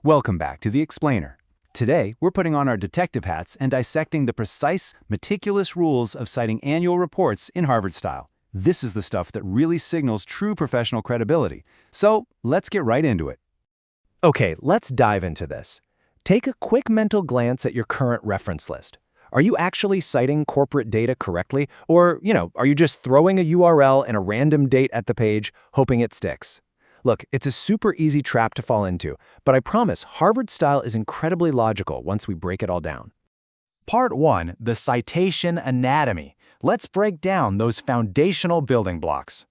Welcome back to The Explainer. Today, we're putting on our detective hats and dissecting the precise, meticulous rules of citing annual reports in Harvard style. This is the stuff that really signals true professional credibility. So, let's get right into it. Okay, let's dive into this. Take a quick mental glance at your current reference list. Are you actually citing corporate data correctly? Or, are you just throwing a URL and a random date at the page, hoping it sticks? Look, it's a super easy trap to fall into, but I promise Harvard style is incredibly logical once we break it all down. Part 1, the citation anatomy. Let's break down those foundational building blocks.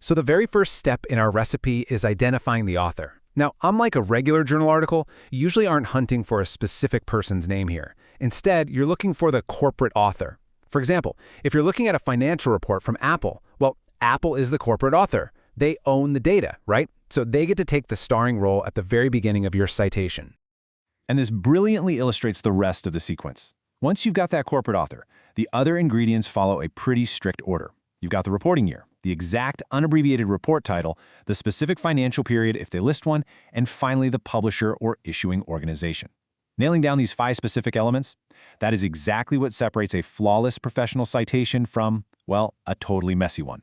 So the very first step in our recipe is identifying the author. Now, unlike a regular journal article, you usually aren't hunting for a specific person's name here. Instead, you're looking for the corporate author. For example, if you're looking at a financial report from Apple, well, Apple is the corporate author. They own the data, right? So they get to take the starring role at the very beginning of your citation. And this brilliantly illustrates the rest of the sequence. Once you've got that corporate author, the other ingredients follow a pretty strict order. You've got the reporting year, the exact unabbreviated report title, the specific financial period if they list one, and finally the publisher or issuing organization. Nailing down these 5 specific elements, that is exactly what separates a flawless professional citation from, well, a totally messy one.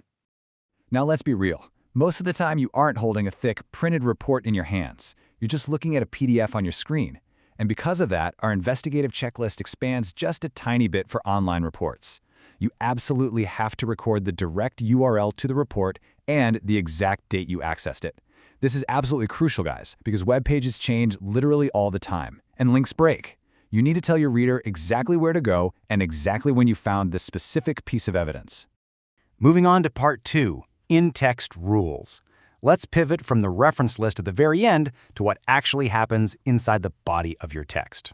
Now let's be real. Most of the time you aren't holding a thick, printed report in your hands. You're just looking at a PDF on your screen. And because of that, our investigative checklist expands just a tiny bit for online reports. You absolutely have to record the direct URL to the report and the exact date you accessed it. This is absolutely crucial, guys, because web pages change literally all the time, and links break. You need to tell your reader exactly where to go and exactly when you found this specific piece of evidence. Moving on to Part 2, in-text rules. Let's pivot from the reference list at the very end to what actually happens inside the body of your text.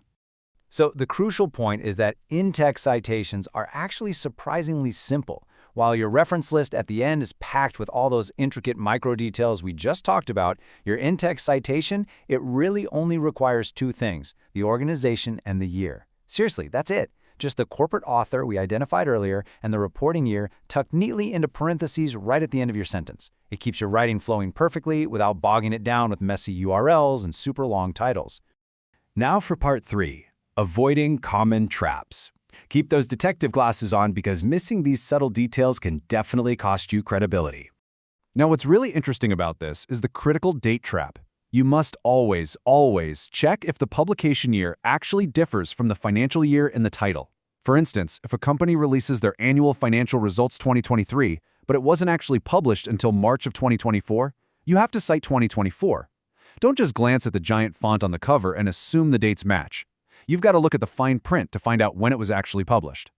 So the crucial point is that in-text citations are actually surprisingly simple. While your reference list at the end is packed with all those intricate micro details we just talked about, your in-text citation, it really only requires 2 things, the organization and the year. Seriously, that's it. Just the corporate author we identified earlier and the reporting year tucked neatly into parentheses right at the end of your sentence. It keeps your writing flowing perfectly without bogging it down with messy URLs and super long titles. Now for Part 3, avoiding common traps. Keep those detective glasses on because missing these subtle details can definitely cost you credibility. Now, what's really interesting about this is the critical date trap. You must always check if the publication year actually differs from the financial year in the title. For instance, if a company releases their annual financial results 2023, but it wasn't actually published until March of 2024, you have to cite 2024. Don't just glance at the giant font on the cover and assume the dates match. You've got to look at the fine print to find out when it was actually published.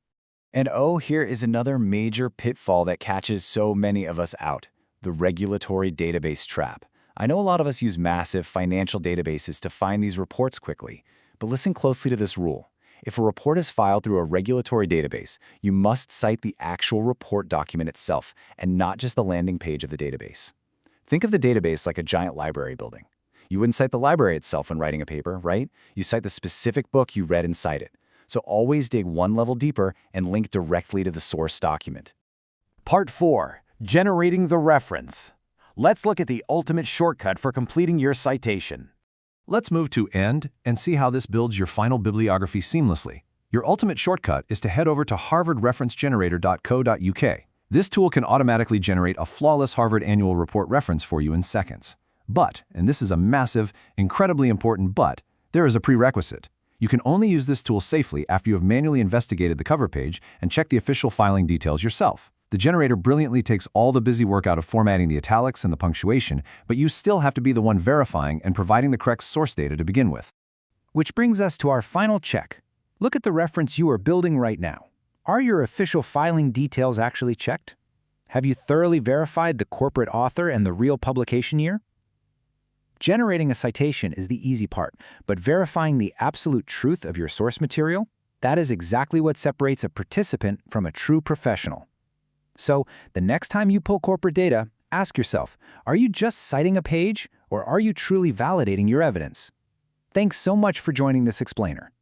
And oh, here is another major pitfall that catches so many of us out, the regulatory database trap. I know a lot of us use massive financial databases to find these reports quickly, but listen closely to this rule. If a report is filed through a regulatory database, you must cite the actual report document itself and not just the landing page of the database. Think of the database like a giant library building. You wouldn't cite the library itself when writing a paper, right? You cite the specific book you read and cite it. So always dig one level deeper and link directly to the source document. Part 4, generating the reference. Let's look at the ultimate shortcut for completing your citation. Let's move to End and see how this builds your final bibliography seamlessly. Your ultimate shortcut is to head over to harvardreferencegenerator.co.uk. This tool can automatically generate a flawless Harvard annual report reference for you in seconds. But, and this is a massive, incredibly important but, there is a prerequisite. You can only use this tool safely after you have manually investigated the cover page and checked the official filing details yourself. The generator brilliantly takes all the busy work out of formatting the italics and the punctuation, but you still have to be the one verifying and providing the correct source data to begin with. Which brings us to our final check. Look at the reference you are building right now. Are your official filing details actually checked? Have you thoroughly verified the corporate author and the real publication year? Generating a citation is the easy part, but verifying the absolute truth of your source material, that is exactly what separates a participant from a true professional. So, the next time you pull corporate data, ask yourself, are you just citing a page, or are you truly validating your evidence? Thanks so much for joining this explainer.